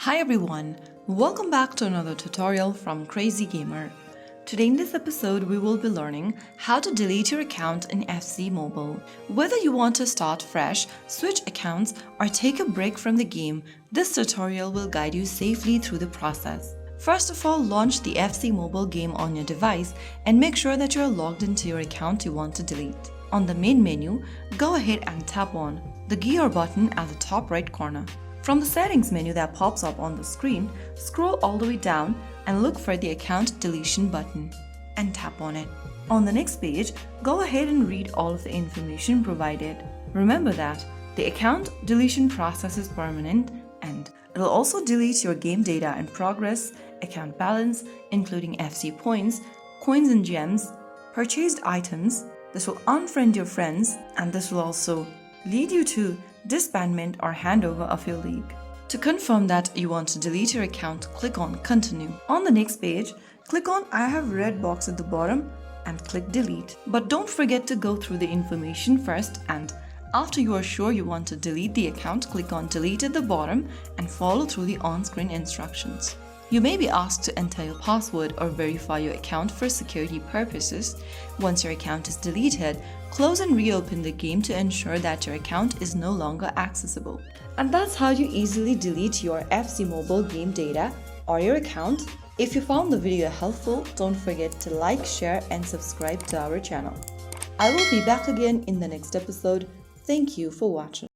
Hi everyone, welcome back to another tutorial from Crazy Gamer. Today in this episode we will be learning how to delete your account in FC Mobile. Whether you want to start fresh, switch accounts or take a break from the game, this tutorial will guide you safely through the process. First of all, launch the FC Mobile game on your device and make sure that you are logged into your account you want to delete. On the main menu, go ahead and tap on the gear button at the top right corner. From the settings menu that pops up on the screen, scroll all the way down and look for the account deletion button and tap on it. On the next page, go ahead and read all of the information provided. Remember that the account deletion process is permanent and it'll also delete your game data and progress, account balance, including FC points, coins and gems, purchased items. This will unfriend your friends and this will also lead you to disbandment or handover of your league. To confirm that you want to delete your account, click on Continue. On the next page, click on I have red box at the bottom and click Delete. But don't forget to go through the information first, and after you are sure you want to delete the account, click on Delete at the bottom and follow through the on-screen instructions. You may be asked to enter your password or verify your account for security purposes. Once your account is deleted, close and reopen the game to ensure that your account is no longer accessible. And that's how you easily delete your FC Mobile game data or your account. If you found the video helpful, don't forget to like, share and subscribe to our channel. I will be back again in the next episode. Thank you for watching.